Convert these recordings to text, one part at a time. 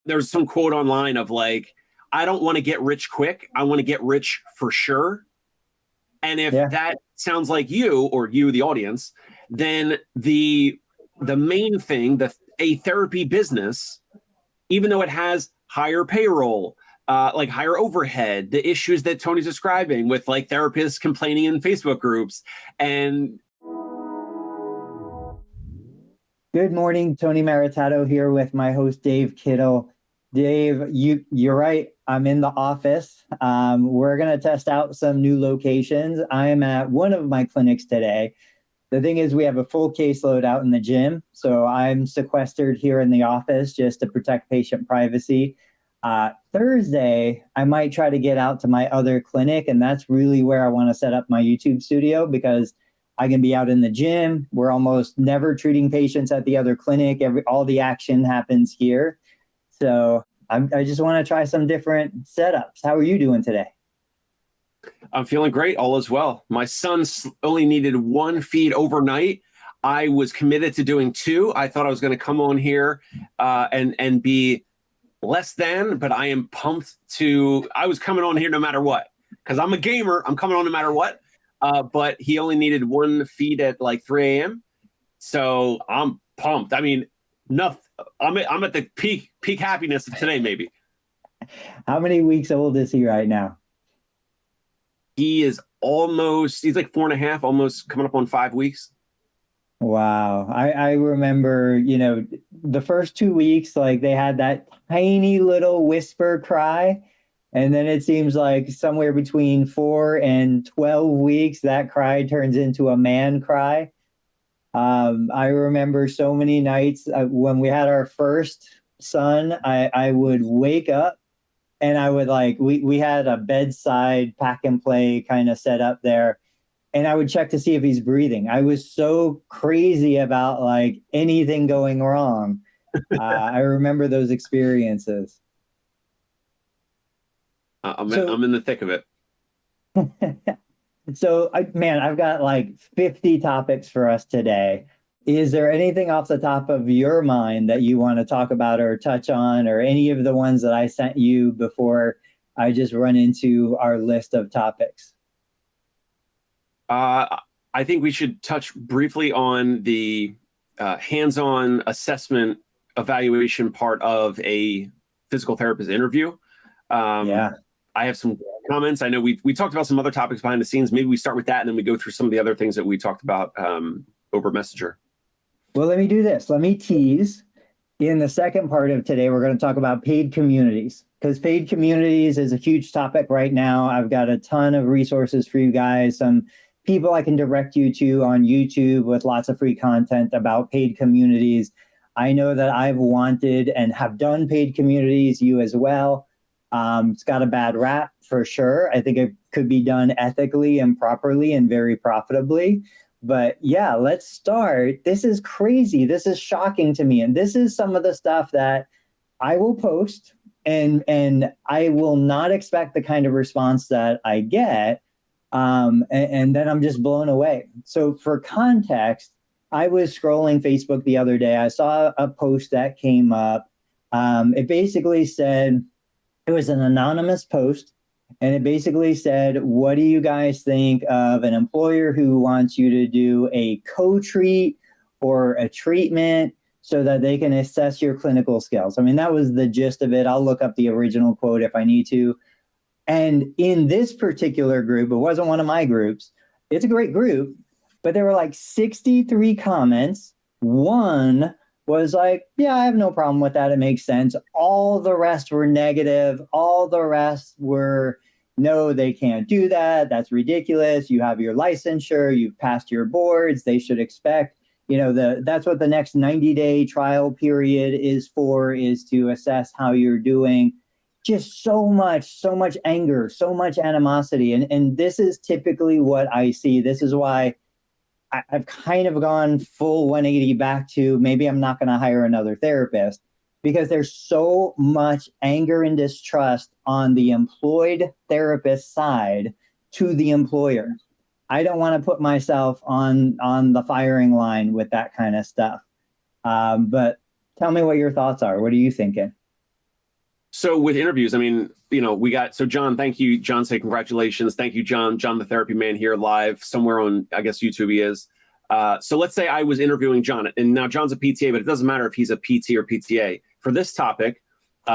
there's some quote online of like, I don't want to get rich quick. I want to get rich for sure. And if that sounds like you or you, the audience, then the main thing, a therapy business, even though it has higher payroll, like higher overhead, the issues that Tony's describing with like therapists complaining in Facebook groups. And good morning, Tony Maritato here with my host, Dave Kittle. Dave, you're right. I'm in the office. We're going to test out some new locations. I'm at one of my clinics today. The thing is, we have a full caseload out in the gym, so I'm sequestered here in the office just to protect patient privacy. Thursday, I might try to get out to my other clinic, and that's really where I want to set up my YouTube studio because I can be out in the gym. We're almost never treating patients at the other clinic. All the action happens here. So I just want to try some different setups. How are you doing today? I'm feeling great. All is well. My son only needed one feed overnight. I was committed to doing two. I thought I was going to come on here and be less than, but I am pumped I was coming on here no matter what, because I'm a gamer. I'm coming on no matter what. But he only needed one feed at like 3 a.m. So I'm pumped. I mean, nothing. I'm at the peak happiness of today, maybe. How many weeks old is he right now? He's like 4.5, almost coming up on 5 weeks. Wow. I remember, the first 2 weeks, like they had that tiny little whisper cry. And then it seems like somewhere between 4 and 12 weeks, that cry turns into a man cry. I remember so many nights when we had our first son, I would wake up and I would we had a bedside pack and play kind of set up there. And I would check to see if he's breathing. I was so crazy about like anything going wrong. I remember those experiences. I'm in the thick of it. So, I've got like 50 topics for us today. Is there anything off the top of your mind that you want to talk about or touch on, or any of the ones that I sent you before I just run into our list of topics? I think we should touch briefly on the hands-on assessment evaluation part of a physical therapist interview. I have some comments. I know we talked about some other topics behind the scenes. Maybe we start with that and then we go through some of the other things that we talked about over Messenger. Well, let me do this. Let me tease. In the second part of today, we're going to talk about paid communities, because paid communities is a huge topic right now. I've got a ton of resources for you guys, some people I can direct you to on YouTube with lots of free content about paid communities. I know that I've wanted and have done paid communities, you as well. It's got a bad rap for sure. I think it could be done ethically and properly and very profitably. But yeah, let's start. This is crazy. This is shocking to me. And this is some of the stuff that I will post and I will not expect the kind of response that I get. And then I'm just blown away. So for context, I was scrolling Facebook the other day. I saw a post that came up. It basically said, it was an anonymous post, and it basically said, what do you guys think of an employer who wants you to do a co-treat or a treatment so that they can assess your clinical skills? I mean, that was the gist of it. I'll look up the original quote if I need to. And in this particular group, it wasn't one of my groups. It's a great group, but there were like 63 comments. One was like, yeah, I have no problem with that. It makes sense. All the rest were negative. All the rest were, no, they can't do that. That's ridiculous. You have your licensure. You've passed your boards. They should expect, that's what the next 90-day trial period is for, is to assess how you're doing. Just so much anger, so much animosity. And this is typically what I see. This is why I've kind of gone full 180 back to maybe I'm not going to hire another therapist, because there's so much anger and distrust on the employed therapist side to the employer. I don't want to put myself on the firing line with that kind of stuff. But tell me what your thoughts are. What are you thinking? So with interviews, I mean, so John, thank you. John, say congratulations. Thank you, John. John, the therapy man here live somewhere on, I guess, YouTube he is. So let's say I was interviewing John, and now John's a PTA, but it doesn't matter if he's a PT or PTA. For this topic,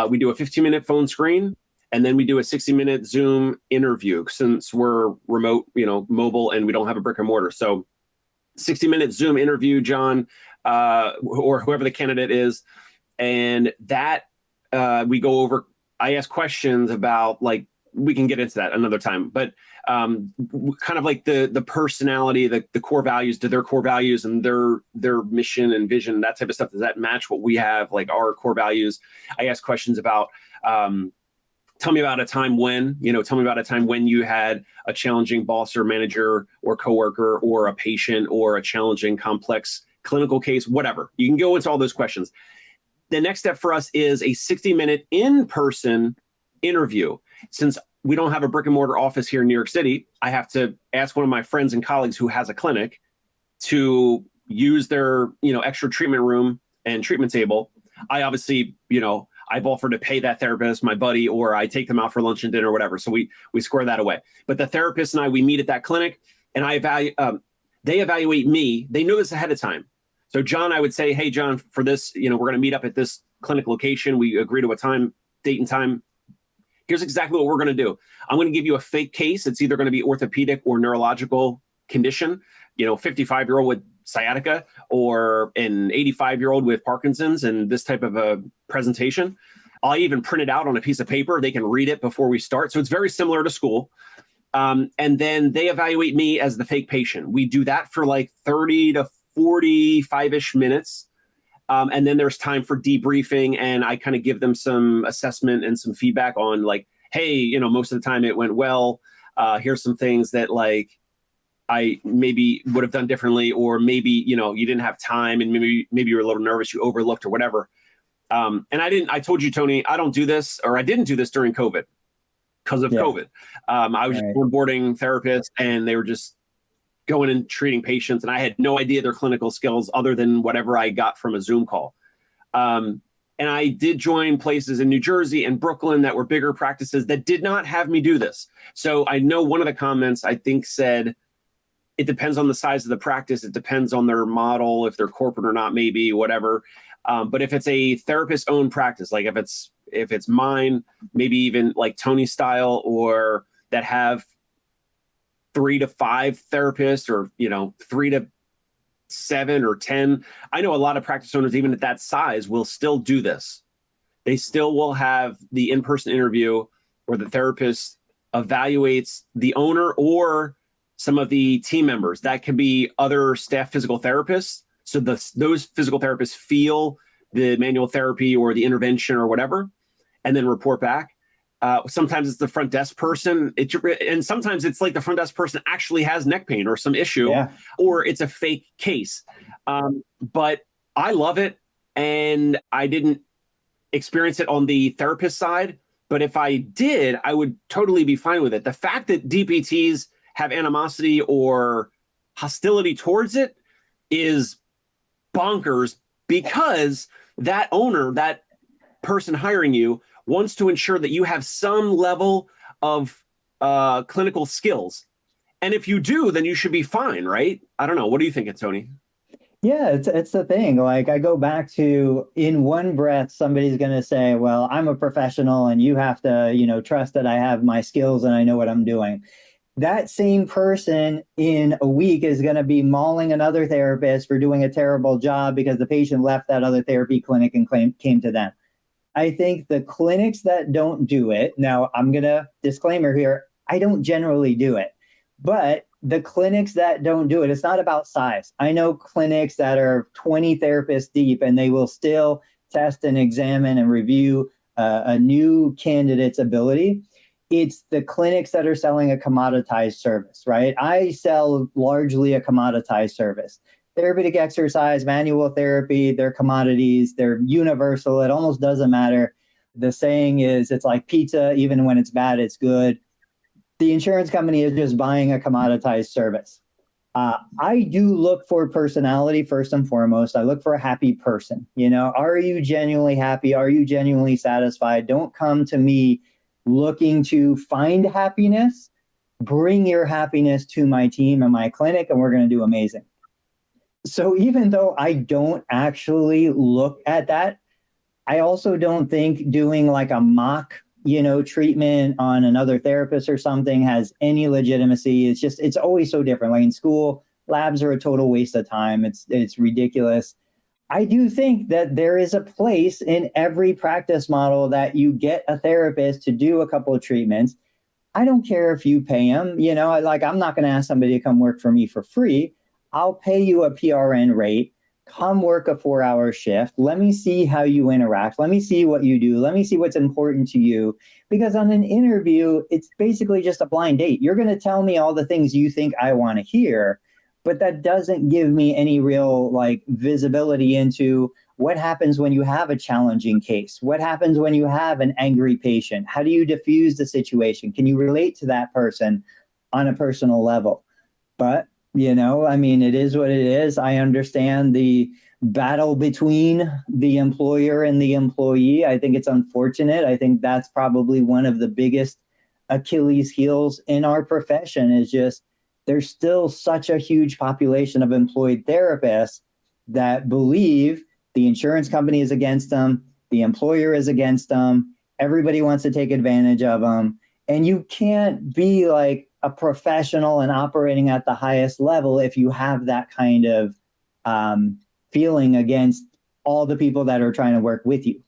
we do a 15-minute phone screen, and then we do a 60-minute Zoom interview since we're remote, mobile, and we don't have a brick and mortar. So 60-minute Zoom interview, John, or whoever the candidate is. And that we go over, I ask questions about, like, we can get into that another time, but kind of like the personality, the core values, do their core values and their mission and vision, that type of stuff, does that match what we have, like our core values? I ask questions about, tell me about a time when you had a challenging boss or manager or coworker or a patient or a challenging complex clinical case, whatever. You can go into all those questions. The next step for us is a 60-minute in-person interview. Since we don't have a brick and mortar office here in New York City, I have to ask one of my friends and colleagues who has a clinic to use their, extra treatment room and treatment table. I obviously, I've offered to pay that therapist, my buddy, or I take them out for lunch and dinner or whatever. So we square that away. But the therapist and I, we meet at that clinic, and they evaluate me. They know this ahead of time. So John, I would say, hey, John, for this, we're going to meet up at this clinic location. We agree to a time, date and time. Here's exactly what we're going to do. I'm going to give you a fake case. It's either going to be orthopedic or neurological condition, 55-year-old with sciatica or an 85-year-old with Parkinson's, and this type of a presentation. I'll even print it out on a piece of paper. They can read it before we start. So it's very similar to school. And then they evaluate me as the fake patient. We do that for like 30 to 45-ish minutes. And then there's time for debriefing, and I kind of give them some assessment and some feedback on, like, hey, most of the time it went well. Here's some things that, like, I maybe would have done differently, or maybe, you didn't have time and maybe you were a little nervous, you overlooked or whatever. And I told you, Tony, I didn't do this during COVID because of COVID. I was just onboarding therapists, and they were just going and treating patients, and I had no idea their clinical skills other than whatever I got from a Zoom call. And I did join places in New Jersey and Brooklyn that were bigger practices that did not have me do this. So I know one of the comments, I think, said, it depends on the size of the practice. It depends on their model, if they're corporate or not, maybe, whatever. But if it's a therapist-owned practice, like if it's mine, maybe even like Tony style, or that have 3 to 5 therapists, or 3 to 7 or 10. I know a lot of practice owners, even at that size, will still do this. They still will have the in-person interview where the therapist evaluates the owner or some of the team members. That could be other staff physical therapists. So those physical therapists feel the manual therapy or the intervention or whatever, and then report back. Sometimes it's the front desk person, and sometimes it's like the front desk person actually has neck pain or some issue, or it's a fake case. But I love it, and I didn't experience it on the therapist side. But if I did, I would totally be fine with it. The fact that DPTs have animosity or hostility towards it is bonkers, because that owner, that person hiring you, wants to ensure that you have some level of clinical skills. And if you do, then you should be fine, right? I don't know. What do you think, Tony? Yeah, it's the thing. Like, I go back to, in one breath, somebody's going to say, well, I'm a professional and you have to, trust that I have my skills and I know what I'm doing. That same person in a week is going to be mauling another therapist for doing a terrible job because the patient left that other therapy clinic and came to them. I think the clinics that don't do it, now I'm going to disclaimer here, I don't generally do it, but the clinics that don't do it, it's not about size. I know clinics that are 20 therapists deep, and they will still test and examine and review a new candidate's ability. It's the clinics that are selling a commoditized service, right? I sell largely a commoditized service. Therapeutic exercise, manual therapy, they're commodities, they're universal. It almost doesn't matter. The saying is, it's like pizza, even when it's bad, it's good. The insurance company is just buying a commoditized service. I do look for personality first and foremost. I look for a happy person. Are you genuinely happy? Are you genuinely satisfied? Don't come to me looking to find happiness. Bring your happiness to my team and my clinic, and we're going to do amazing. So even though I don't actually look at that, I also don't think doing like a mock, treatment on another therapist or something has any legitimacy. It's always so different. Like in school, labs are a total waste of time. It's ridiculous. I do think that there is a place in every practice model that you get a therapist to do a couple of treatments. I don't care if you pay them, I'm not going to ask somebody to come work for me for free. I'll pay you a PRN rate. Come work a 4-hour shift. Let me see how you interact. Let me see what you do. Let me see what's important to you. Because on an interview, it's basically just a blind date. You're going to tell me all the things you think I want to hear, but that doesn't give me any real visibility into what happens when you have a challenging case. What happens when you have an angry patient? How do you diffuse the situation? Can you relate to that person on a personal level? But it is what it is. I understand the battle between the employer and the employee. I think it's unfortunate. I think that's probably one of the biggest Achilles heels in our profession is just there's still such a huge population of employed therapists that believe the insurance company is against them, the employer is against them, everybody wants to take advantage of them. And you can't be like a professional and operating at the highest level if you have that kind of feeling against all the people that are trying to work with you.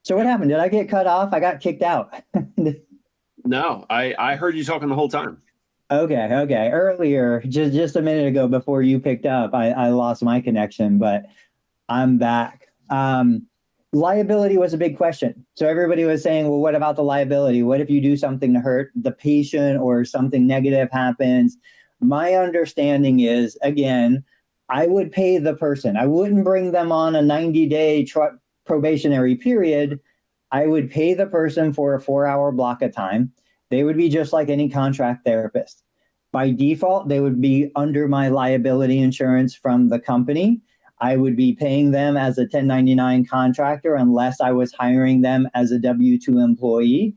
So what happened? Did I get cut off? I got kicked out. No, I heard you talking the whole time. Okay. Earlier, just a minute ago before you picked up, I lost my connection, but I'm back. Liability was a big question. So everybody was saying, well, what about the liability? What if you do something to hurt the patient or something negative happens? My understanding is, again, I would pay the person. I wouldn't bring them on a 90-day probationary period. I would pay the person for a 4-hour block of time. They would be just like any contract therapist. By default, they would be under my liability insurance from the company. I would be paying them as a 1099 contractor unless I was hiring them as a W-2 employee.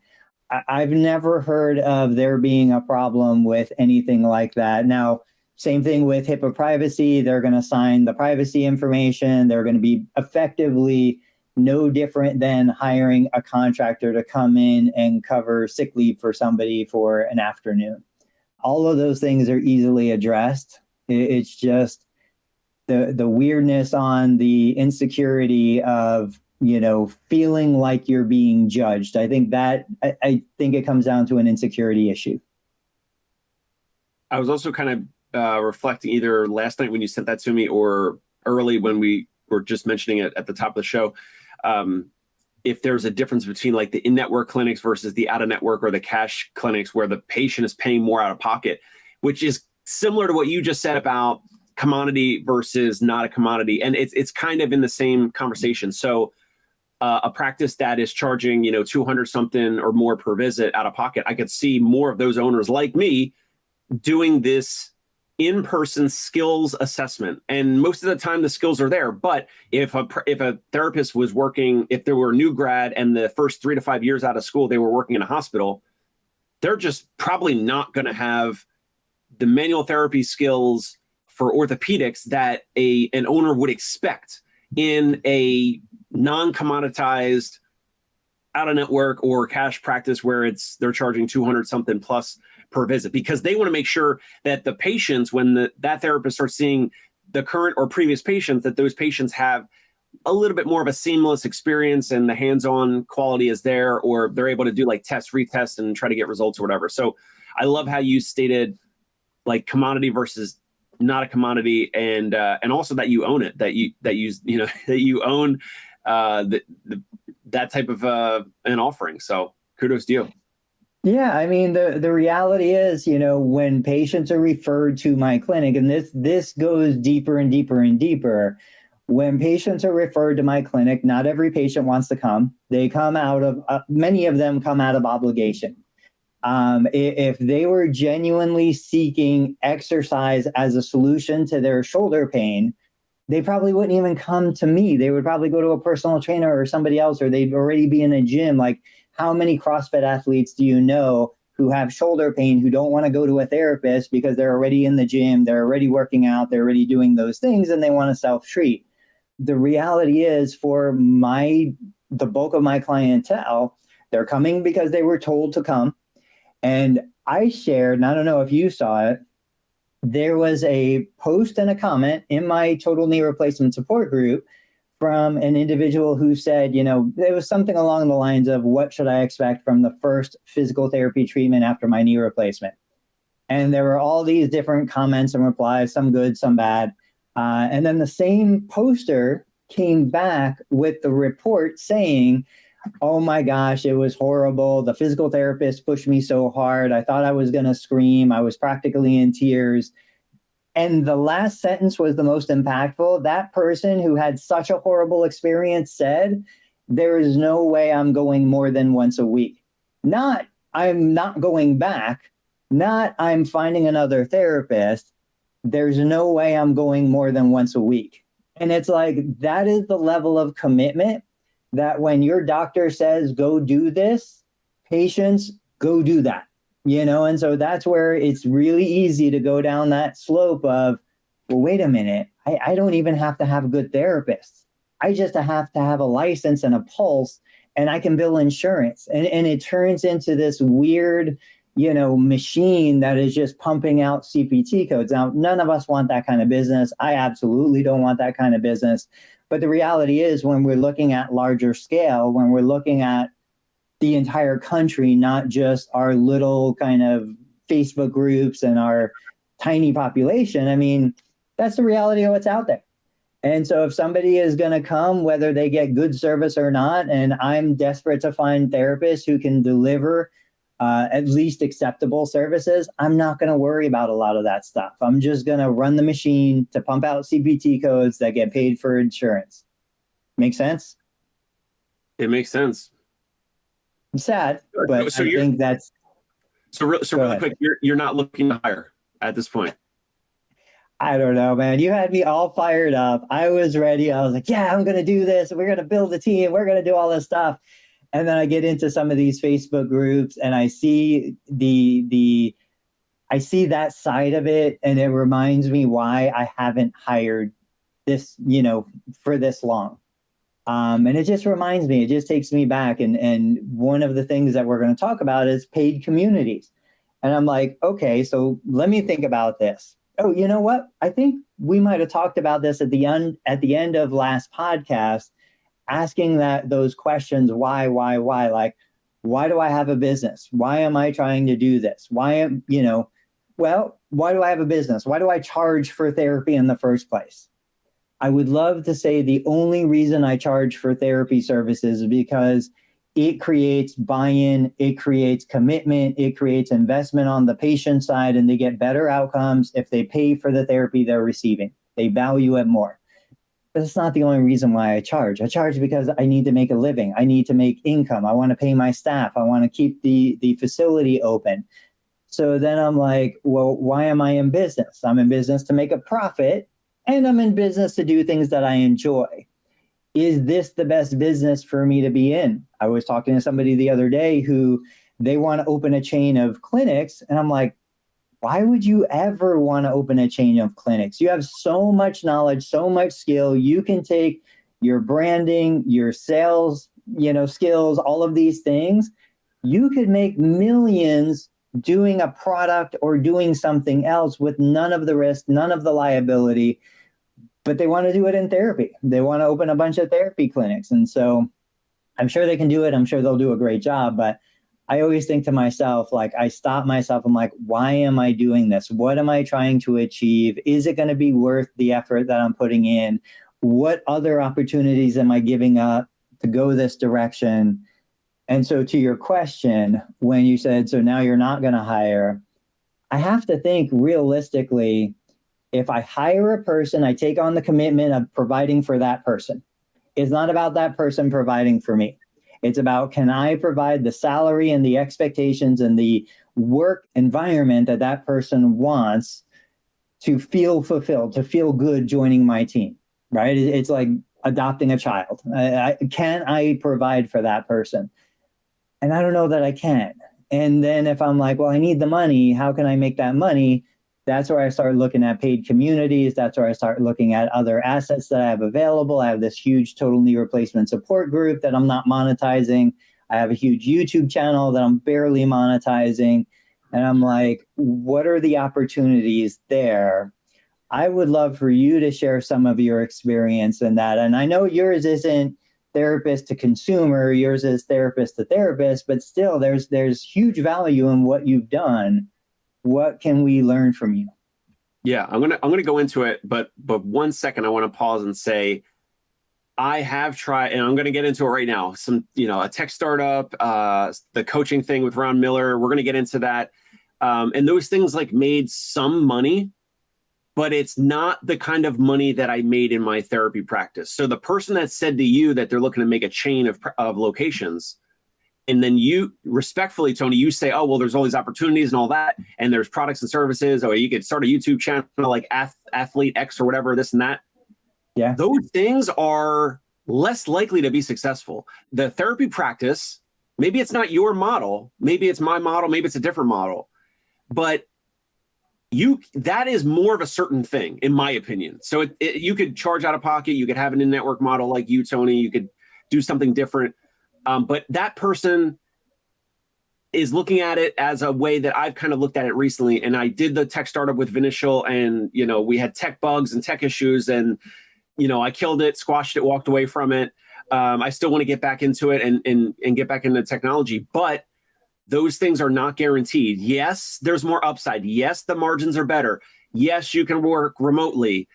I've never heard of there being a problem with anything like that. Now, same thing with HIPAA privacy. They're going to sign the privacy information. They're going to be effectively no different than hiring a contractor to come in and cover sick leave for somebody for an afternoon. All of those things are easily addressed. It's just the weirdness on the insecurity of, feeling like you're being judged. I think it comes down to an insecurity issue. I was also kind of reflecting either last night when you sent that to me or early when we were just mentioning it at the top of the show. If there's a difference between like the in-network clinics versus the out-of-network or the cash clinics where the patient is paying more out of pocket, which is similar to what you just said about commodity versus not a commodity. And it's kind of in the same conversation. So a practice that is charging, 200 something or more per visit out of pocket, I could see more of those owners like me doing this in-person skills assessment. And most of the time the skills are there. But if a therapist was working, if there were a new grad and the first 3 to 5 years out of school, they were working in a hospital, they're just probably not going to have the manual therapy skills for orthopedics that an owner would expect in a non-commoditized out-of-network or cash practice where they're charging 200 something plus per visit, because they want to make sure that the patients, when that therapist starts seeing the current or previous patients, that those patients have a little bit more of a seamless experience and the hands-on quality is there, or they're able to do like test, retest, and try to get results or whatever. So I love how you stated like commodity versus not a commodity, and also that you own it, that you own that type of an offering. So kudos to you. Yeah, I mean, the reality is, when patients are referred to my clinic, and this goes deeper and deeper and deeper, when patients are referred to my clinic, not every patient wants to come. They come out of, many of them come out of obligation. If they were genuinely seeking exercise as a solution to their shoulder pain, they probably wouldn't even come to me. They would probably go to a personal trainer or somebody else, or they'd already be in a gym. Like, how many CrossFit athletes do you know who have shoulder pain, who don't want to go to a therapist because they're already in the gym, they're already working out, they're already doing those things, and they want to self-treat? The reality is, for the bulk of my clientele, they're coming because they were told to come. And I shared, and I don't know if you saw it, there was a post and a comment in my total knee replacement support group from an individual who said, it was something along the lines of, what should I expect from the first physical therapy treatment after my knee replacement? And there were all these different comments and replies, some good, some bad. And then the same poster came back with the report saying, oh my gosh, it was horrible. The physical therapist pushed me so hard. I thought I was going to scream. I was practically in tears. And the last sentence was the most impactful. That person who had such a horrible experience said, there is no way I'm going more than once a week. Not, I'm not going back. Not, I'm finding another therapist. There's no way I'm going more than once a week. And it's like, that is the level of commitment that when your doctor says, go do this, patients, go do that, and so that's where it's really easy to go down that slope of, well, wait a minute, I don't even have to have good therapists. I just have to have a license and a pulse, and I can bill insurance. And it turns into this weird, machine that is just pumping out CPT codes. Now, none of us want that kind of business. I absolutely don't want that kind of business. But the reality is, when we're looking at larger scale, when we're looking at the entire country, not just our little kind of Facebook groups and our tiny population, I mean, that's the reality of what's out there. And so if somebody is going to come, whether they get good service or not, and I'm desperate to find therapists who can deliver at least acceptable services, I'm not going to worry about a lot of that stuff. I'm just going to run the machine to pump out CPT codes that get paid for insurance. Make sense? It makes sense. I'm sad, but I think that's... So really quick, you're not looking to hire at this point? I don't know, man. You had me all fired up. I was ready. I was like, yeah, I'm going to do this. We're going to build a team. We're going to do all this stuff. And then I get into some of these Facebook groups and I see I see that side of it, and it reminds me why I haven't hired this, for this long. And it just reminds me, it just takes me back. And one of the things that we're going to talk about is paid communities. And I'm like, okay, so let me think about this. Oh, you know what? I think we might have talked about this at the end of last podcast, asking those questions, why, like, why do I have a business? Why am I trying to do this? Why do I have a business? Why do I charge for therapy in the first place? I would love to say the only reason I charge for therapy services is because it creates buy-in, it creates commitment, it creates investment on the patient side, and they get better outcomes if they pay for the therapy they're receiving. They value it more. But it's not the only reason why I charge. I charge because I need to make a living. I need to make income. I want to pay my staff. I want to keep the facility open. So then I'm like, well, why am I in business? I'm in business to make a profit, and I'm in business to do things that I enjoy. Is this the best business for me to be in? I was talking to somebody the other day who they want to open a chain of clinics. And I'm like, why would you ever want to open a chain of clinics? You have so much knowledge, so much skill. You can take your branding, your sales, skills, all of these things. You could make millions doing a product or doing something else with none of the risk, none of the liability, but they want to do it in therapy. They want to open a bunch of therapy clinics. And so I'm sure they can do it. I'm sure they'll do a great job, but I always think to myself, like, I stop myself. I'm like, why am I doing this? What am I trying to achieve? Is it going to be worth the effort that I'm putting in? What other opportunities am I giving up to go this direction? And so to your question, when you said, so now you're not going to hire, I have to think realistically, if I hire a person, I take on the commitment of providing for that person. It's not about that person providing for me. It's about, can I provide the salary and the expectations and the work environment that that person wants to feel fulfilled, to feel good joining my team, right? It's like adopting a child. Can I provide for that person? And I don't know that I can. And then if I'm like, well, I need the money, how can I make that money? That's where I start looking at paid communities. That's where I start looking at other assets that I have available. I have this huge total knee replacement support group that I'm not monetizing. I have a huge YouTube channel that I'm barely monetizing. And I'm like, what are the opportunities there? I would love for you to share some of your experience in that. And I know yours isn't therapist to consumer, yours is therapist to therapist, but still there's huge value in what you've done. What can we learn from you? Yeah, I'm gonna go into it, but 1 second, I want to pause and say I have tried, and I'm gonna get into it right now. Some, a tech startup, the coaching thing with Ron Miller. We're gonna get into that, and those things like made some money, but it's not the kind of money that I made in my therapy practice. So the person that said to you that they're looking to make a chain of locations, and then you respectfully, Tony, you say, oh, well, there's all these opportunities and all that, and there's products and services, or you could start a YouTube channel like Athlete X or whatever, this and that. Yeah. Those things are less likely to be successful. The therapy practice, maybe it's not your model, maybe it's my model, maybe it's a different model, but that is more of a certain thing, in my opinion. So you could charge out of pocket, you could have an in-network model like you, Tony, you could do something different. But that person is looking at it as a way that I've kind of looked at it recently. And I did the tech startup with Vinicial, and, we had tech bugs and tech issues, and, I killed it, squashed it, walked away from it. I still want to get back into it and get back into technology, but those things are not guaranteed. Yes, there's more upside. Yes, the margins are better. Yes, you can work remotely.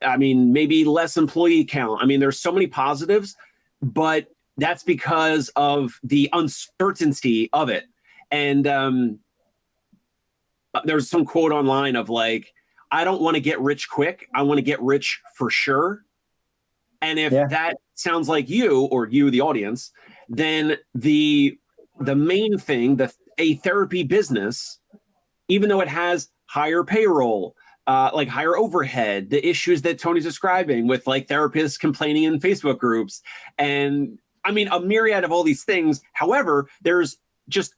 I mean, maybe less employee count. I mean, there's so many positives, but that's because of the uncertainty of it. And there's some quote online of like, I don't want to get rich quick. I want to get rich for sure. And if that sounds like you, or you, the audience, then the main thing, a therapy business, even though it has higher payroll, like higher overhead, the issues that Tony's describing with like therapists complaining in Facebook groups, and I mean, a myriad of all these things. However, there's just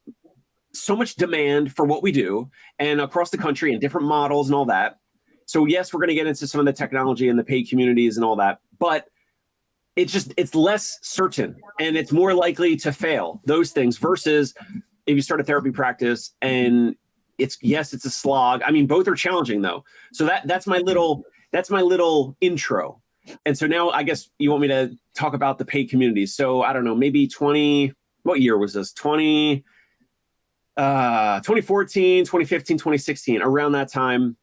so much demand for what we do, and across the country, and different models and all that. So yes, we're going to get into some of the technology and the paid communities and all that, but it's less certain, and it's more likely to fail, those things, versus if you start a therapy practice and it's a slog. I mean, both are challenging though. So that's my little intro. And so now I guess you want me to talk about the paid communities. So I don't know, maybe what year was this? 2014, 2015, 2016, around that time,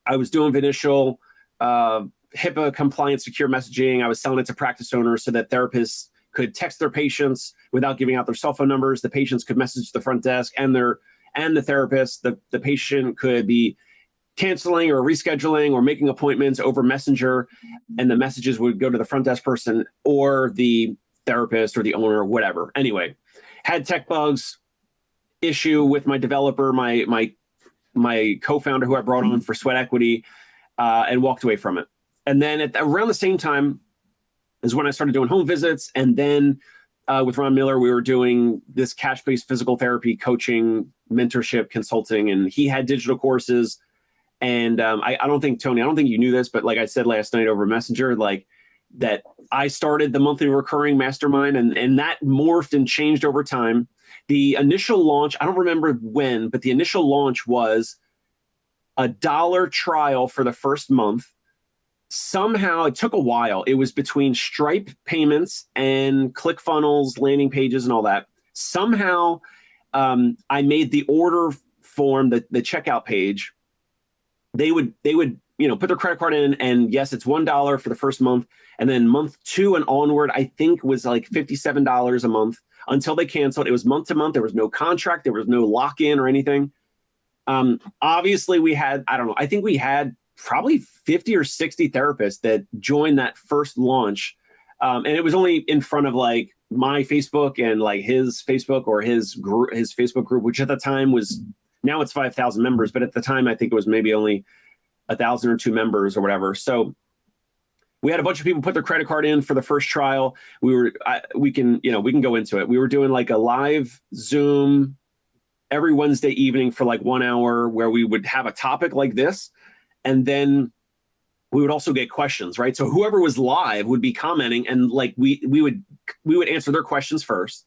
I was doing Vinicial, HIPAA compliant secure messaging. I was selling it to practice owners so that therapists could text their patients without giving out their cell phone numbers. The patients could message the front desk and the therapist. The patient could be canceling or rescheduling or making appointments over Messenger, and the messages would go to the front desk person or the therapist or the owner or whatever. Anyway, had tech bugs, issue with my developer, my co-founder who I brought on for Sweat Equity, and walked away from it. And then around the same time is when I started doing home visits. And then with Ron Miller, we were doing this cash-based physical therapy coaching, mentorship, consulting, and he had digital courses. And I don't think, Tony, I don't think you knew this, but like I said last night over Messenger, like that I started the monthly recurring mastermind, and that morphed and changed over time. The initial launch, I don't remember when, but the initial launch was $1 trial for the first month. Somehow it took a while. It was between Stripe payments and ClickFunnels, landing pages, and all that. Somehow I made the order form, the checkout page. They would put their credit card in, and yes, it's $1 for the first month. And then month 2 and onward, I think was like $57 a month until they canceled. It was month to month. There was no contract. There was no lock-in or anything. Obviously we had, I think we had probably 50 or 60 therapists that joined that first launch. And it was only in front of like my Facebook and like his Facebook or his Facebook group, which at the time was, now it's 5,000 members, but at the time I think it was maybe only 1,000 or 2 members or whatever. So we had a bunch of people put their credit card in for the first trial. We can go into it. We were doing like a live Zoom every Wednesday evening for like 1 hour where we would have a topic like this. And then we would also get questions, right? So whoever was live would be commenting, and like we would answer their questions first.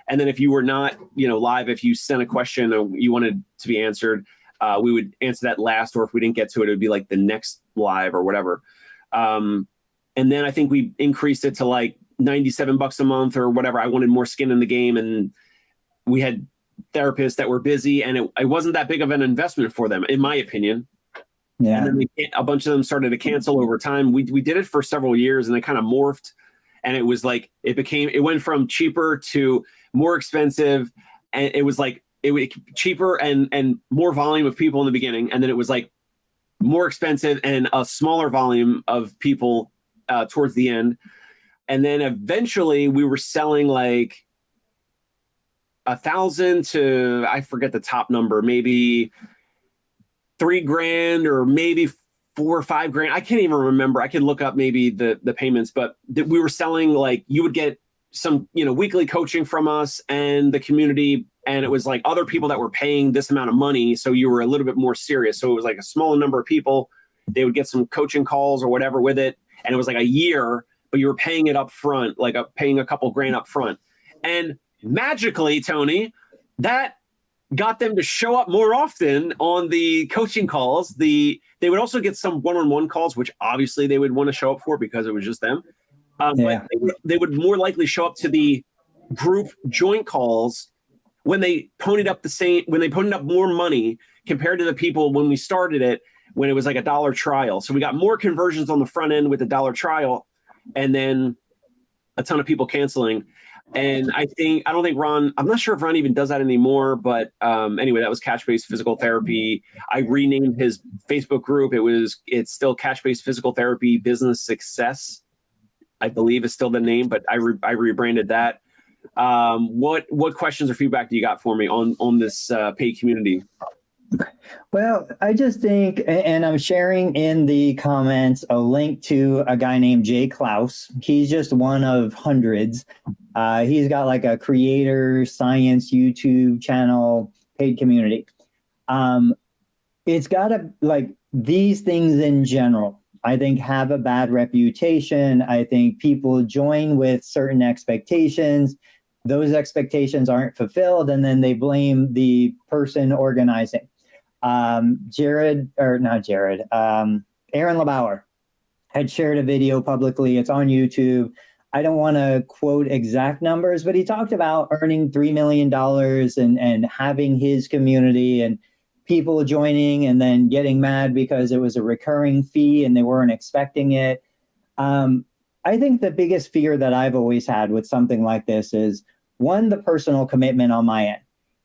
And then if you were not, live, if you sent a question or you wanted to be answered, we would answer that last, or if we didn't get to it, it would be like the next live or whatever. And then I think we increased it to like $97 a month or whatever. I wanted more skin in the game, and we had therapists that were busy, and it wasn't that big of an investment for them, in my opinion. Yeah. And then a bunch of them started to cancel over time. We did it for several years, and it kind of morphed. And it was like, it went from cheaper to more expensive. And it was like, it was cheaper and more volume of people in the beginning. And then it was like more expensive and a smaller volume of people towards the end. And then eventually we were selling like 1,000 to, I forget the top number, maybe $3,000 or maybe $4,000 or $5,000. I can't even remember. I could look up maybe the payments, but we were selling, like, you would get some, weekly coaching from us and the community. And it was like other people that were paying this amount of money. So you were a little bit more serious. So it was like a smaller number of people. They would get some coaching calls or whatever with it. And it was like a year, but you were paying it up front, like paying a couple grand up front. And magically, Tony, that got them to show up more often on the coaching calls. They would also get some one-on-one calls, which obviously they would want to show up for because it was just them. But they would more likely show up to the group joint calls when they ponied up more money compared to the people when we started it, when it was like $1 trial. So we got more conversions on the front end with the $1 trial, and then a ton of people canceling. And I don't think Ron, I'm not sure if Ron even does that anymore, but anyway, that was Cash-Based Physical Therapy. I renamed his Facebook group. It's still Cash-Based Physical Therapy Business Success, I believe is still the name, but I rebranded that. What questions or feedback do you got for me on this paid community? Well, I just think, and I'm sharing in the comments a link to a guy named Jay Klaus. He's just one of hundreds. He's got like a creator science YouTube channel, paid community. It's got these things in general, I think, have a bad reputation. I think people join with certain expectations. Those expectations aren't fulfilled, and then they blame the person organizing. Aaron LeBauer had shared a video publicly. It's on YouTube. I don't want to quote exact numbers, but he talked about earning $3 million and having his community and people joining and then getting mad because it was a recurring fee and they weren't expecting it. I think the biggest fear that I've always had with something like this is, one, the personal commitment on my end.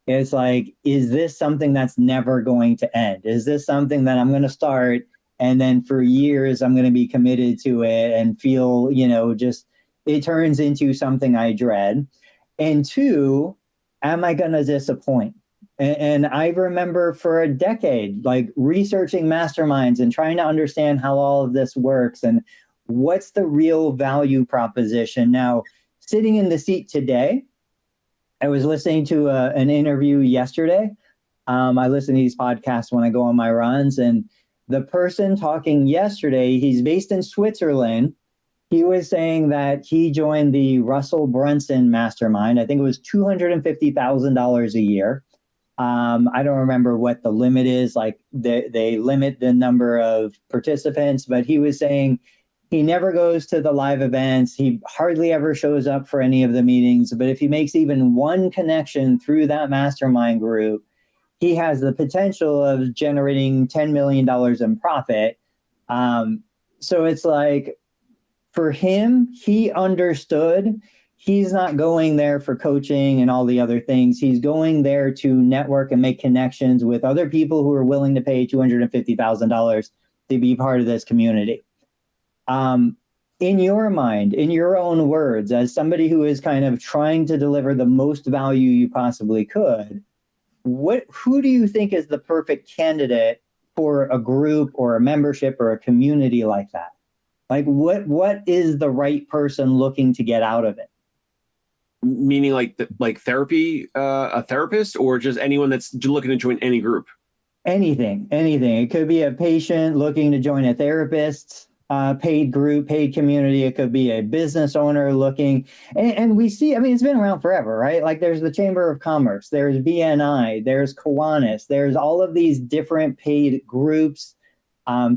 It's like, is this something that's never going to end? Is this something that I'm going to start and then for years I'm going to be committed to it and feel, just it turns into something I dread? And two, am I going to disappoint? And I remember for a decade, like researching masterminds and trying to understand how all of this works and what's the real value proposition. Now, sitting in the seat today, I was listening to an interview yesterday. I listen to these podcasts when I go on my runs, and the person talking yesterday, he's based in Switzerland. He was saying that he joined the Russell Brunson mastermind. I think it was $250,000 a year. I don't remember what the limit is. Like they limit the number of participants, but he was saying he never goes to the live events. He hardly ever shows up for any of the meetings. But if he makes even one connection through that mastermind group, he has the potential of generating $10 million in profit. So it's like, for him, he understood he's not going there for coaching and all the other things. He's going there to network and make connections with other people who are willing to pay $250,000 to be part of this community. in your mind, in your own words, as somebody who is kind of trying to deliver the most value you possibly could, who do you think is the perfect candidate for a group or a membership or a community like that? Like what is the right person looking to get out of it? Meaning like therapy, a therapist, or just anyone that's looking to join any group? Anything. It could be a patient looking to join a therapist's paid group, paid community. It could be a business owner looking, and we see, I mean, it's been around forever, right? Like there's the Chamber of Commerce, there's BNI, there's Kiwanis, there's all of these different paid groups,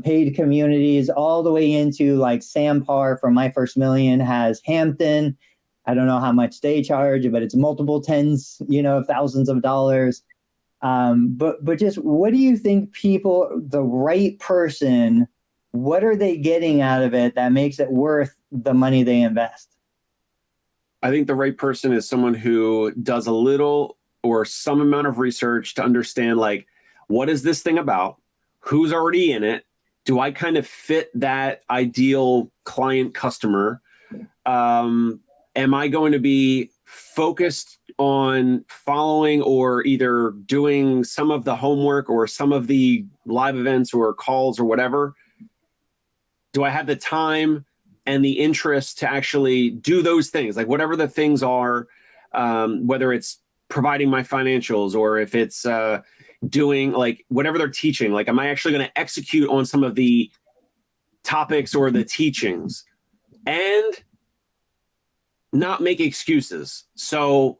paid communities, all the way into like Sam Parr from My First Million has Hampton. I don't know how much they charge, but it's multiple tens, of thousands of dollars. But just what do you think the right person, what are they getting out of it that makes it worth the money they invest? I think the right person is someone who does a little or some amount of research to understand, like, what is this thing about? Who's already in it? Do I kind of fit that ideal client customer? Am I going to be focused on following or either doing some of the homework or some of the live events or calls or whatever? Do I have the time and the interest to actually do those things? Like whatever the things are, whether it's providing my financials or if it's doing like whatever they're teaching, like, am I actually going to execute on some of the topics or the teachings and not make excuses? So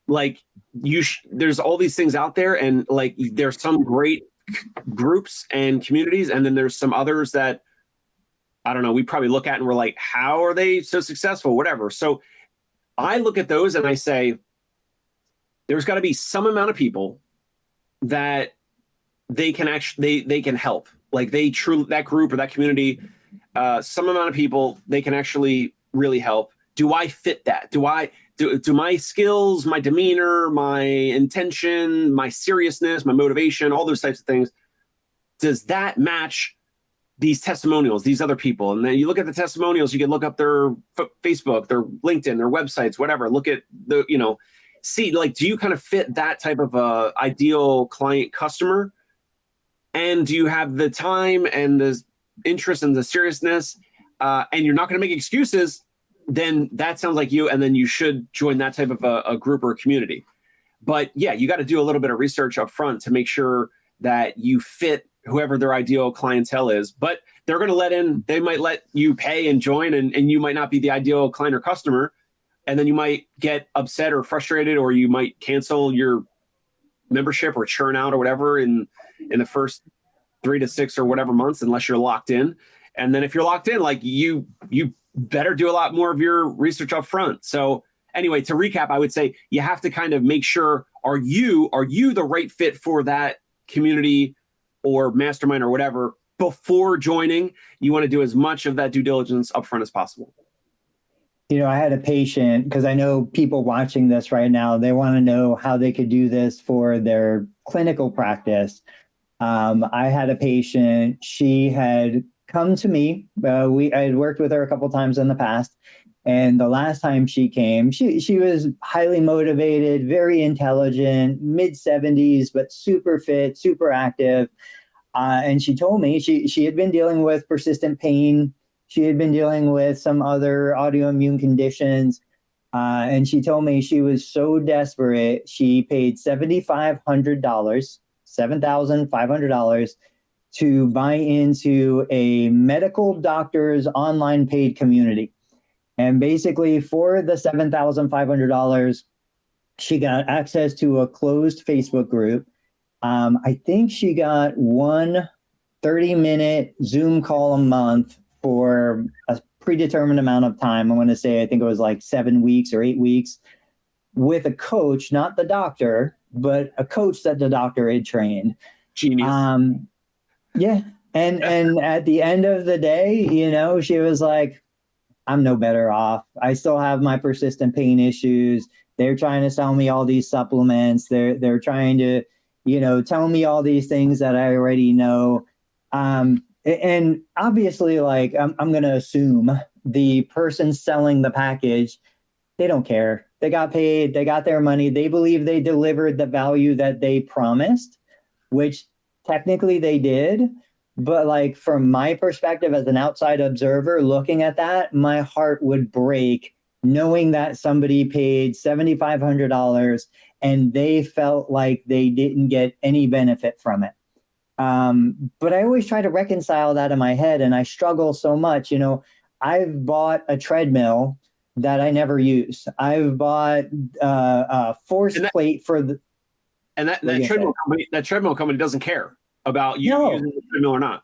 like there's all these things out there, and like there's some great groups and communities, and then there's some others that I don't know, we probably look at and we're like, how are they so successful? Whatever. So I look at those and I say, there's got to be some amount of people that they can actually they can help. Like that group or that community, some amount of people they can actually really help. Do I fit that? Do my skills, my demeanor, my intention, my seriousness, my motivation, all those types of things, does that match these testimonials, these other people? And then you look at the testimonials, you can look up their Facebook, their LinkedIn, their websites, whatever. Look at see, like, do you kind of fit that type of ideal client customer? And do you have the time and the interest and the seriousness? And you're not going to make excuses, then that sounds like you. And then you should join that type of a group or a community. But yeah, you got to do a little bit of research up front to make sure that you fit whoever their ideal clientele is. But they're going to they might let you pay and join, and you might not be the ideal client or customer. And then you might get upset or frustrated, or you might cancel your membership or churn out or whatever in the first 3 to 6 or whatever months, unless you're locked in. And then if you're locked in, like you better do a lot more of your research up front. So anyway, to recap, I would say you have to kind of make sure, are you the right fit for that community or mastermind or whatever before joining? You want to do as much of that due diligence up front as possible. I had a patient, because I know people watching this right now, they want to know how they could do this for their clinical practice. I had a patient, she had come to me. I had worked with her a couple times in the past. And the last time she came, she was highly motivated, very intelligent, mid-70s, but super fit, super active. And she told me she had been dealing with persistent pain. She had been dealing with some other autoimmune conditions. And she told me she was so desperate, she paid $7,500 to buy into a medical doctor's online paid community. And basically for the $7,500, she got access to a closed Facebook group. I think she got one 30-minute Zoom call a month for a predetermined amount of time. I want to say, I think it was like 7 weeks or 8 weeks, with a coach, not the doctor, but a coach that the doctor had trained. Genius. Yeah. And at the end of the day, she was like, I'm no better off. I still have my persistent pain issues. They're trying to sell me all these supplements. They're trying to, tell me all these things that I already know. And obviously, like, I'm going to assume the person selling the package, they don't care. They got paid, they got their money. They believe they delivered the value that they promised, which technically they did. But like from my perspective as an outside observer looking at that, my heart would break knowing that somebody paid $7,500 and they felt like they didn't get any benefit from it. But I always try to reconcile that in my head, and I struggle so much. I've bought a treadmill that I never use. I've bought a force plate for the. And that treadmill company doesn't care about you using the treadmill or not.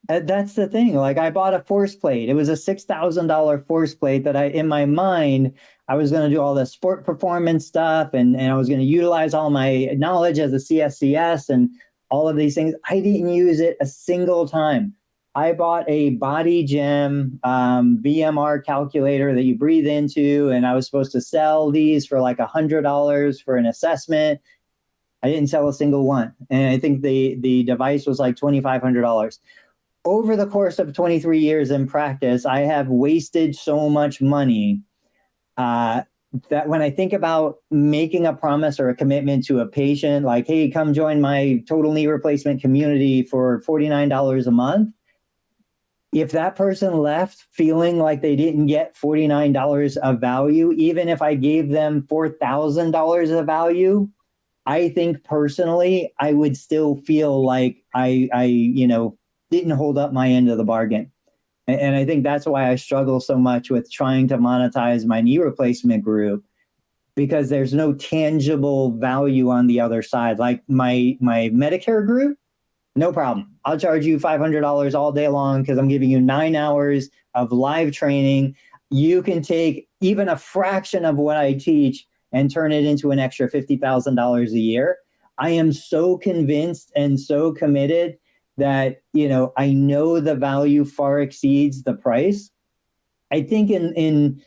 That's the thing. Like I bought a force plate. It was a $6,000 force plate that in my mind, I was going to do all the sport performance stuff and I was going to utilize all my knowledge as a CSCS and all of these things. I didn't use it a single time. I bought a Body Gym BMR calculator that you breathe into, and I was supposed to sell these for like $100 for an assessment. I didn't sell a single one. And I think the device was like $2,500. Over the course of 23 years in practice, I have wasted so much money that when I think about making a promise or a commitment to a patient, like, hey, come join my total knee replacement community for $49 a month. If that person left feeling like they didn't get $49 of value, even if I gave them $4,000 of value, I think personally, I would still feel like I didn't hold up my end of the bargain. And I think that's why I struggle so much with trying to monetize my knee replacement group, because there's no tangible value on the other side. Like my Medicare group, no problem. I'll charge you $500 all day long because I'm giving you 9 hours of live training. You can take even a fraction of what I teach and turn it into an extra $50,000 a year. I am so convinced and so committed that, I know the value far exceeds the price. I think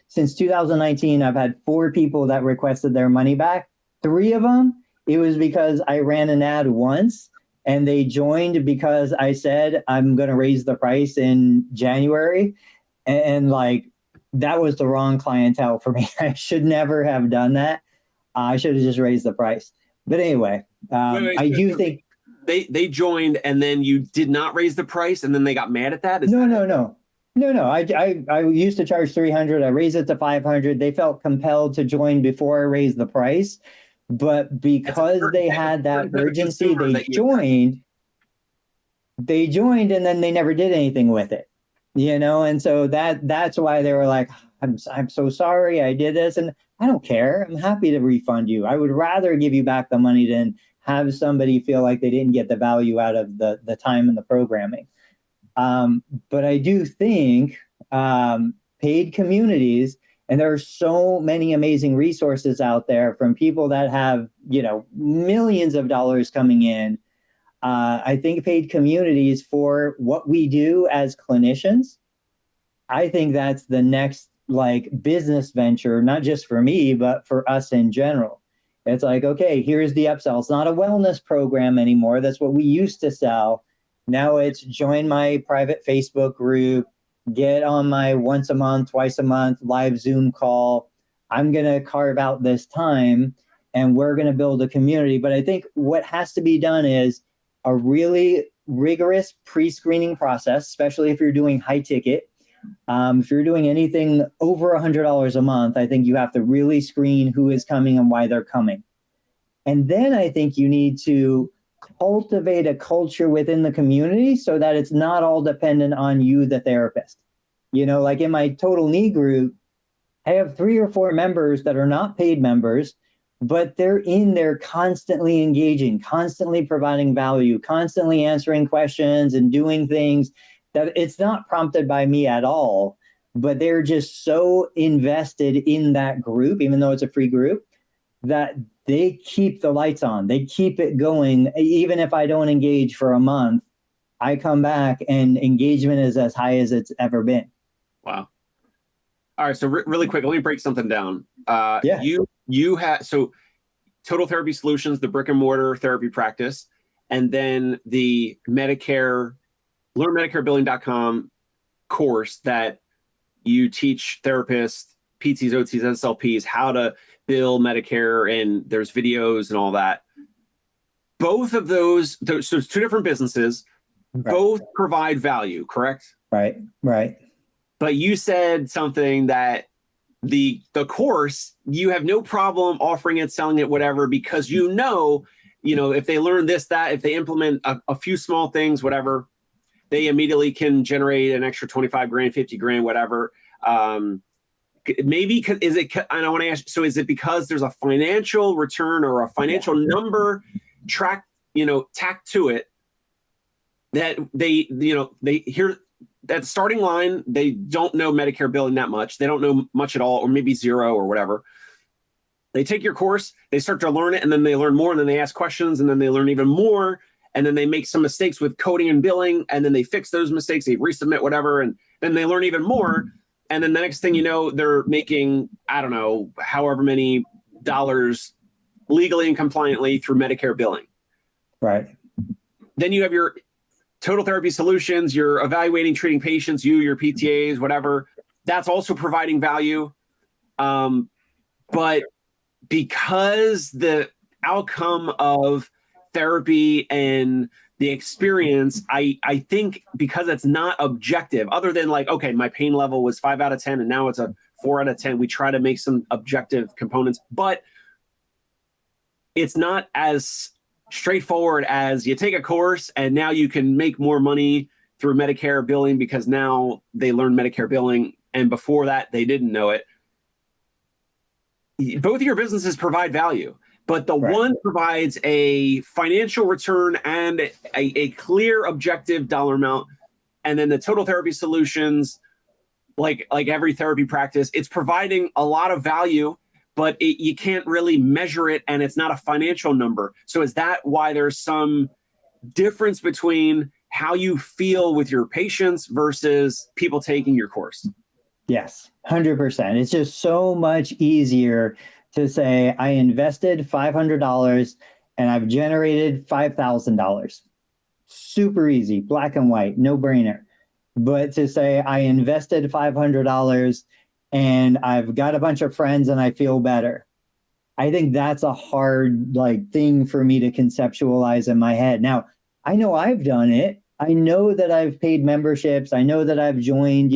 since 2019, I've had 4 people that requested their money back. 3 of them, it was because I ran an ad once and they joined because I said, I'm going to raise the price in January. And like, that was the wrong clientele for me. I should never have done that. I should have just raised the price. But anyway, I do think they joined and then you did not raise the price and then they got mad at that? No. I used to charge $300. I raised it to $500. They felt compelled to join before I raised the price. But because they had that urgency, they joined and then they never did anything with it. And so that's why they were like, I'm so sorry I did this. And I don't care. I'm happy to refund you. I would rather give you back the money than have somebody feel like they didn't get the value out of the time and the programming. But I do think paid communities, and there are so many amazing resources out there from people that have, millions of dollars coming in. I think paid communities for what we do as clinicians, I think that's the next business venture, not just for me, but for us in general. It's like, okay, here's the upsell. It's not a wellness program anymore. That's what we used to sell. Now it's join my private Facebook group, get on my once a month, twice a month live Zoom call. I'm going to carve out this time and we're going to build a community. But I think what has to be done is a really rigorous pre-screening process, especially if you're doing high ticket. If you're doing anything over $100 a month, I think you have to really screen who is coming and why they're coming. And then I think you need to cultivate a culture within the community so that it's not all dependent on you, the therapist. Like in my total knee group, I have 3 or 4 members that are not paid members, but they're in there constantly engaging, constantly providing value, constantly answering questions and doing things that it's not prompted by me at all, but they're just so invested in that group, even though it's a free group, that they keep the lights on. They keep it going. Even if I don't engage for a month, I come back and engagement is as high as it's ever been. Wow. All right. So really quick, let me break something down. Yeah. You have, so Total Therapy Solutions, the brick and mortar therapy practice, and then the Medicare, learnmedicarebilling.com course that you teach therapists, PTs, OTs, SLPs how to bill Medicare, and there's videos and all that. Both of those, so it's two different businesses, both provide value, correct? Right. But you said something that the course, you have no problem offering it, selling it, whatever, because if they learn this, that, if they implement a few small things, whatever, they immediately can generate an extra 25 grand, 50 grand, whatever. Maybe, and I want to ask, so is it because there's a financial return or a financial number tacked to it, that they hear that starting line, they don't know Medicare billing that much. They don't know much at all, or maybe zero or whatever. They take your course, they start to learn it, and then they learn more, and then they ask questions, and then they learn even more, and then they make some mistakes with coding and billing, and then they fix those mistakes, they resubmit whatever, and then they learn even more. And then the next thing you know, they're making, I don't know, however many dollars legally and compliantly through Medicare billing. Right. Then you have your total therapy solutions, you're evaluating, treating patients, your PTAs, whatever. That's also providing value. But because the outcome of therapy and the experience, I think because it's not objective, other than like, okay, my pain level was 5 out of 10 and now it's a 4 out of 10. We try to make some objective components, but it's not as straightforward as you take a course and now you can make more money through Medicare billing because now they learn Medicare billing, and before that they didn't know it. Both of your businesses provide value, but the one provides a financial return and a clear objective dollar amount. And then the total therapy solutions, like every therapy practice, it's providing a lot of value, but you can't really measure it, and it's not a financial number. So is that why there's some difference between how you feel with your patients versus people taking your course? Yes, 100%. It's just so much easier to say, I invested $500 and I've generated $5,000. Super easy, black and white, no brainer. But to say, I invested $500 and I've got a bunch of friends and I feel better, I think that's a hard thing for me to conceptualize in my head. Now, I know I've done it. I know that I've paid memberships. I know that I've joined,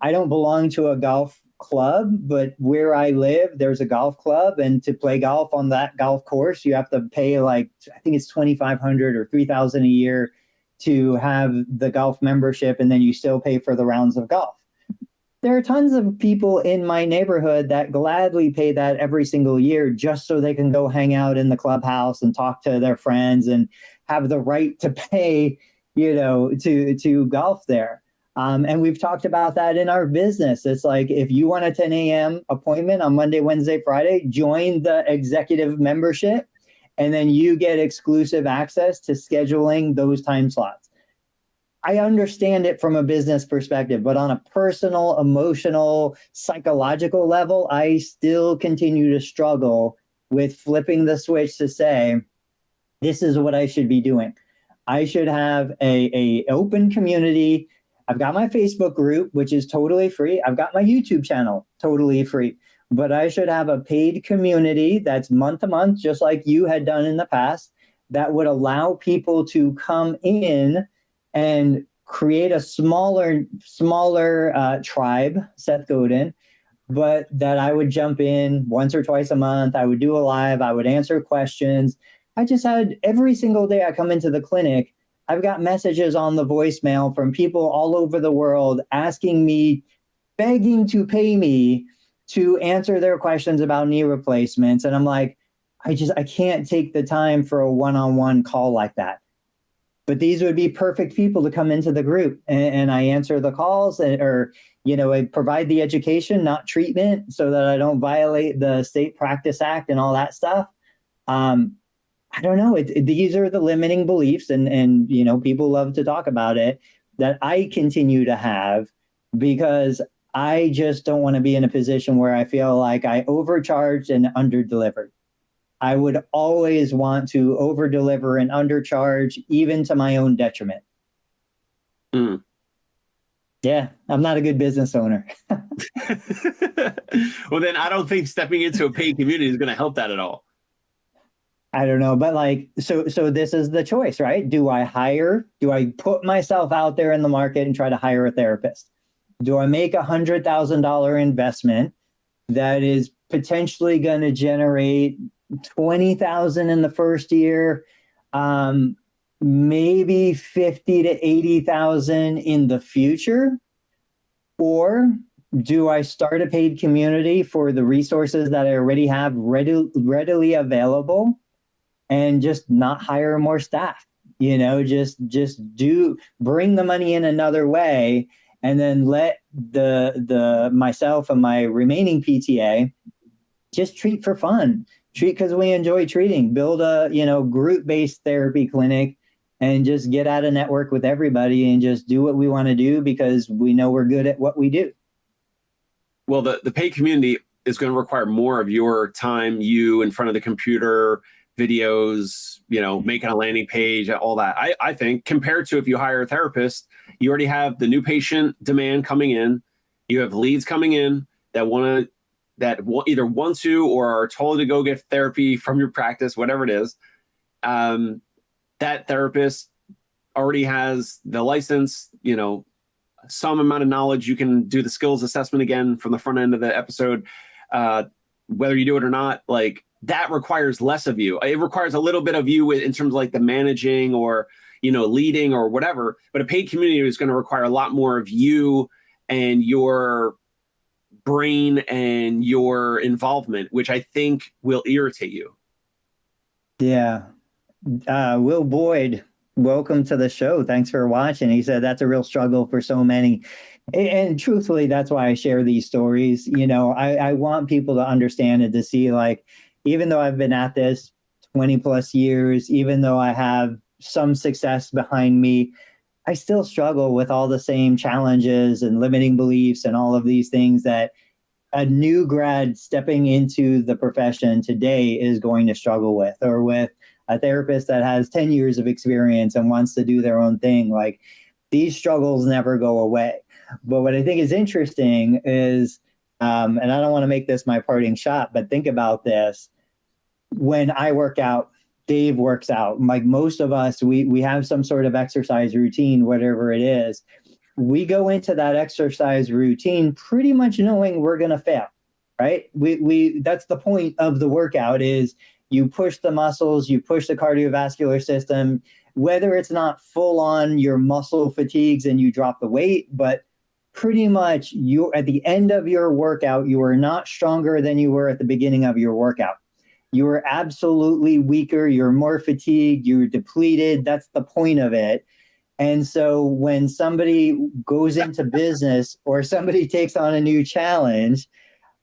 I don't belong to a golf club, but where I live, there's a golf club. And to play golf on that golf course, you have to pay I think it's $2,500 or $3,000 a year to have the golf membership. And then you still pay for the rounds of golf. There are tons of people in my neighborhood that gladly pay that every single year just so they can go hang out in the clubhouse and talk to their friends and have the right to pay, to golf there. And we've talked about that in our business. It's like, if you want a 10 a.m. appointment on Monday, Wednesday, Friday, join the executive membership, and then you get exclusive access to scheduling those time slots. I understand it from a business perspective, but on a personal, emotional, psychological level, I still continue to struggle with flipping the switch to say, this is what I should be doing. I should have a open community. I've got my Facebook group, which is totally free. I've got my YouTube channel, totally free. But I should have a paid community that's month to month, just like you had done in the past, that would allow people to come in and create a smaller tribe, Seth Godin, but that I would jump in once or twice a month. I would do a live. I would answer questions. I just had every single day I come into the clinic, I've got messages on the voicemail from people all over the world asking me, begging to pay me to answer their questions about knee replacements. And I'm like, I can't take the time for a one-on-one call like that. But these would be perfect people to come into the group, and I answer the calls I provide the education, not treatment, so that I don't violate the State Practice Act and all that stuff. I don't know. These are the limiting beliefs, and people love to talk about it, that I continue to have, because I just don't want to be in a position where I feel like I overcharged and underdelivered. I would always want to overdeliver and undercharge, even to my own detriment. Yeah, I'm not a good business owner. Well, then I don't think stepping into a paid community is going to help that at all. I don't know, but like, so this is the choice, right? Do I put myself out there in the market and try to hire a therapist? Do I make $100,000 investment that is potentially going to generate 20,000 in the first year, maybe 50 to 80,000 in the future? Or do I start a paid community for the resources that I already have readily available and just not hire more staff? Just bring the money in another way, and then let the myself and my remaining PTA just treat for fun, treat because we enjoy treating, build a group-based therapy clinic, and just get out of network with everybody and just do what we want to do because we know we're good at what we do. Well, the paid community is going to require more of your time, you in front of the computer, videos, making a landing page, all that. I think compared to if you hire a therapist, you already have the new patient demand coming in. You have leads coming in that either want to or are told to go get therapy from your practice, whatever it is. That therapist already has the license, some amount of knowledge. You can do the skills assessment again from the front end of the episode. Whether you do it or not, like that requires less of you. It requires a little bit of you in terms of like the managing or, leading or whatever. But a paid community is going to require a lot more of you and your brain and your involvement, which I think will irritate you. Yeah. Will Boyd, welcome to the show. Thanks for watching. He said that's a real struggle for so many. And truthfully, that's why I share these stories. I want people to understand and to see, like, even though I've been at this 20 plus years, even though I have some success behind me, I still struggle with all the same challenges and limiting beliefs and all of these things that a new grad stepping into the profession today is going to struggle with, or with a therapist that has 10 years of experience and wants to do their own thing. Like, these struggles never go away. But what I think is interesting is, and I don't want to make this my parting shot, but think about this. When I work out, Dave works out. Like most of us, we have some sort of exercise routine, whatever it is. We go into that exercise routine pretty much knowing we're going to fail, right? We that's the point of the workout, is you push the muscles, you push the cardiovascular system, whether it's not full on your muscle fatigues and you drop the weight, but pretty much you at the end of your workout, you are not stronger than you were at the beginning of your workout. You are absolutely weaker, you're more fatigued, you're depleted. That's the point of it. And so when somebody goes into business or somebody takes on a new challenge,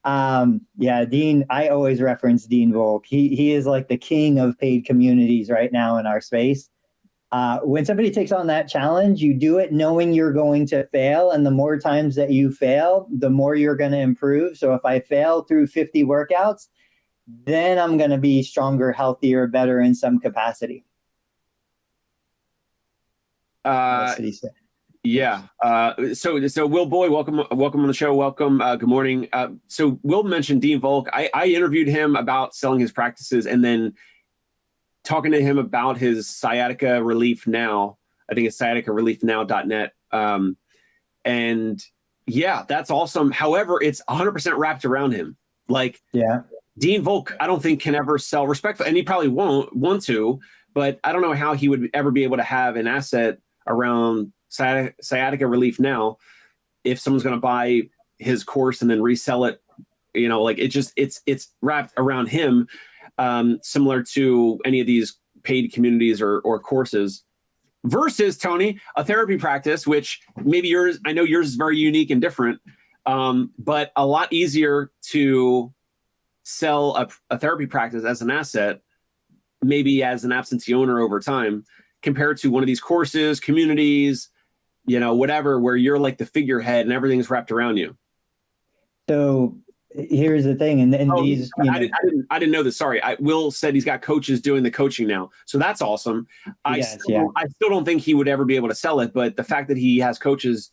Dean, I always reference Dean Volk. He is like the king of paid communities right now in our space. When somebody takes on that challenge, you do it knowing you're going to fail. And the more times that you fail, the more you're going to improve. So if I fail through 50 workouts, then I'm going to be stronger, healthier, better in some capacity. What did he say? Yeah. So Will Boyd, welcome on the show. Welcome. Good morning. So Will mentioned Dean Volk. I interviewed him about selling his practices and then talking to him about his Sciatica Relief Now. I think it's sciaticareliefnow.net. And yeah, that's awesome. However, it's 100% wrapped around him. Like, yeah, Dean Volk, I don't think can ever sell respectful, and he probably won't want to, but I don't know how he would ever be able to have an asset around Sciatica Relief Now if someone's going to buy his course and then resell it. Like it's wrapped around him, similar to any of these paid communities or courses. Versus, Tony, a therapy practice, which maybe yours, I know yours is very unique and different, but a lot easier to sell a therapy practice as an asset, maybe as an absentee owner over time, compared to one of these courses, communities, whatever, where you're like the figurehead and everything's wrapped around you. So here's the thing, and these, I didn't know this. Sorry, Will said he's got coaches doing the coaching now, so that's awesome. I still don't think he would ever be able to sell it, but the fact that he has coaches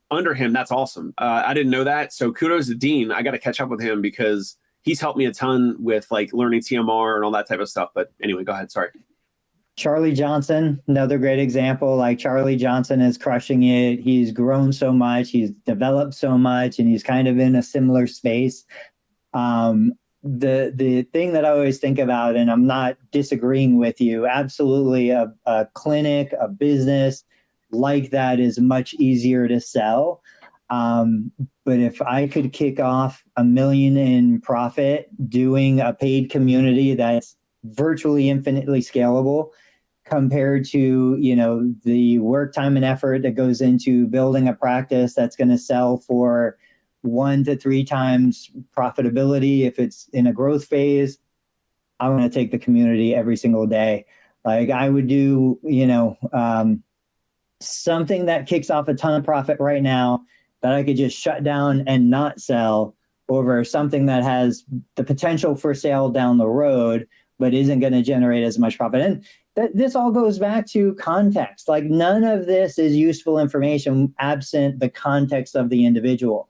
under him, that's awesome. I didn't know that. So kudos to Dean. I got to catch up with him because he's helped me a ton with like learning TMR and all that type of stuff. But anyway, go ahead. Sorry. Charlie Johnson, another great example. Like Charlie Johnson is crushing it. He's grown so much. He's developed so much, and he's kind of in a similar space. The thing that I always think about, and I'm not disagreeing with you, absolutely a clinic, a business like that is much easier to sell. But if I could kick off $1 million in profit doing a paid community that's virtually infinitely scalable compared to, you know, the work, time, and effort that goes into building a practice that's going to sell for 1 to 3 times profitability if it's in a growth phase, I want to take the community every single day. Like I would do, you know, something that kicks off a ton of profit right now that I could just shut down and not sell over something that has the potential for sale down the road, but isn't going to generate as much profit. And this all goes back to context. Like none of this is useful information absent the context of the individual.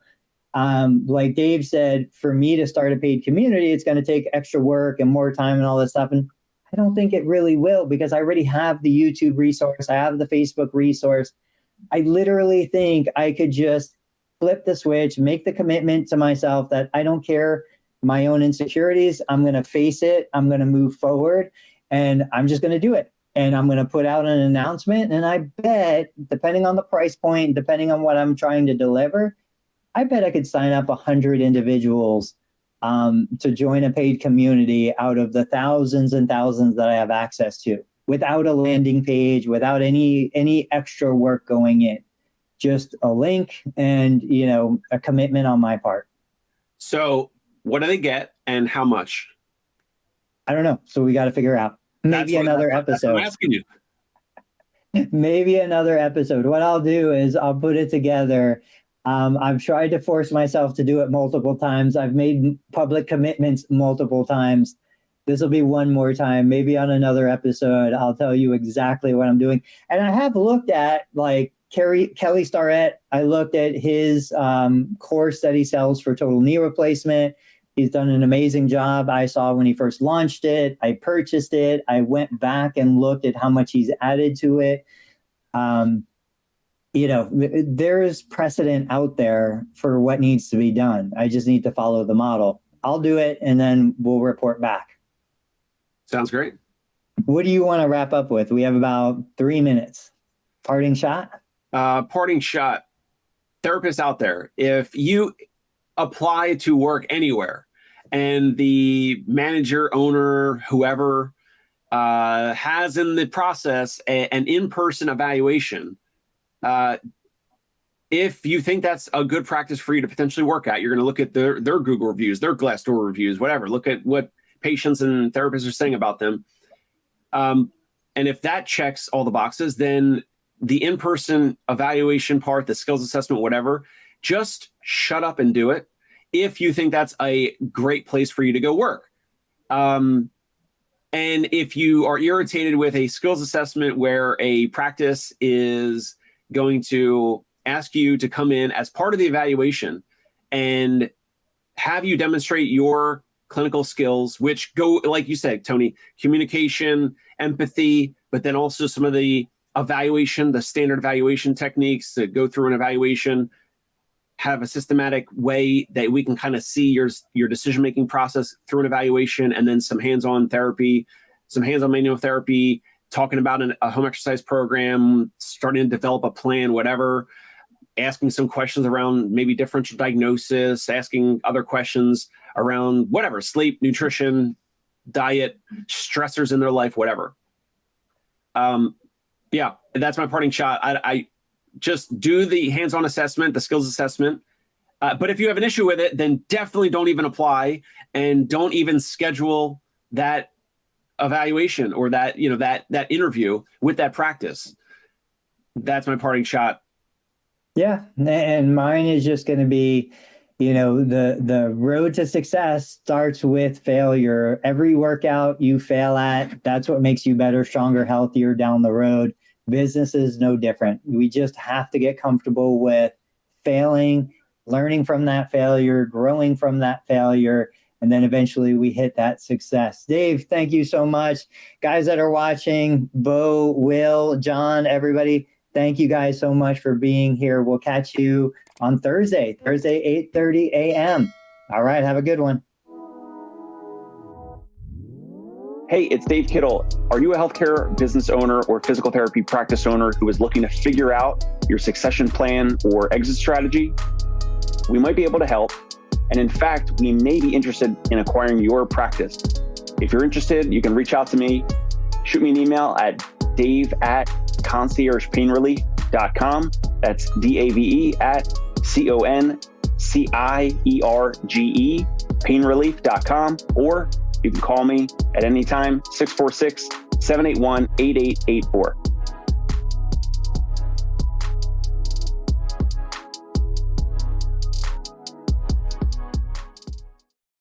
Like Dave said, for me to start a paid community, it's going to take extra work and more time and all this stuff. And I don't think it really will because I already have the YouTube resource. I have the Facebook resource. I literally think I could just flip the switch, make the commitment to myself that I don't care my own insecurities. I'm going to face it. I'm going to move forward and I'm just going to do it. And I'm going to put out an announcement. And I bet, depending on the price point, depending on what I'm trying to deliver, I bet I could sign up 100 individuals to join a paid community out of the thousands and thousands that I have access to without a landing page, without any extra work going in, just a link and, you know, a commitment on my part. So what do they get and how much? I don't know. So we got to figure out maybe another episode. That's what I'm asking you. Maybe another episode. What I'll do is I'll put it together. I've tried to force myself to do it multiple times. I've made public commitments multiple times. This will be one more time. Maybe on another episode, I'll tell you exactly what I'm doing. And I have looked at like Kelly Starrett. I looked at his course that he sells for total knee replacement. He's done an amazing job. I saw when he first launched it. I purchased it. I went back and looked at how much he's added to it. You know, there's precedent out there for what needs to be done. I just need to follow the model. I'll do it and then we'll report back. Sounds great. What do you want to wrap up with? We have about 3 minutes. Parting shot? Parting shot. Therapists out there, if you apply to work anywhere and the manager, owner, whoever has in the process an in-person evaluation, if you think that's a good practice for you to potentially work at, you're going to look at their Google reviews, their Glassdoor reviews, whatever. Look at what patients and therapists are saying about them. And if that checks all the boxes, then the in-person evaluation part, the skills assessment, whatever, just shut up and do it if you think that's a great place for you to go work. And if you are irritated with a skills assessment where a practice is going to ask you to come in as part of the evaluation and have you demonstrate your clinical skills, which go, like you said, Tony, communication, empathy, but then also some of the evaluation, the standard evaluation techniques that go through an evaluation, have a systematic way that we can kind of see your decision-making process through an evaluation, and then some hands-on therapy, some hands-on manual therapy, talking about a home exercise program, starting to develop a plan, whatever, asking some questions around maybe differential diagnosis, asking other questions around whatever, sleep, nutrition, diet, stressors in their life, whatever. Yeah, that's my parting shot. I just do the hands-on assessment, the skills assessment. But if you have an issue with it, then definitely don't even apply and don't even schedule that evaluation or that, you know, that interview with that practice. That's my parting shot. Yeah. And mine is just going to be, you know, the road to success starts with failure. Every workout you fail at, that's what makes you better, stronger, healthier down the road. Business is no different. We just have to get comfortable with failing, learning from that failure, growing from that failure, and then eventually we hit that success. Dave, thank you so much. Guys that are watching, Bo, Will, John, everybody, thank you guys so much for being here. We'll catch you on Thursday, 8:30 a.m. All right, have a good one. Hey, it's Dave Kittle. Are you a healthcare business owner or physical therapy practice owner who is looking to figure out your succession plan or exit strategy? We might be able to help. And in fact, we may be interested in acquiring your practice. If you're interested, you can reach out to me. Shoot me an email at dave@conciergepainrelief.com. That's DAVE@CONCIERGE painrelief.com. Or you can call me at any time, 646-781-8884.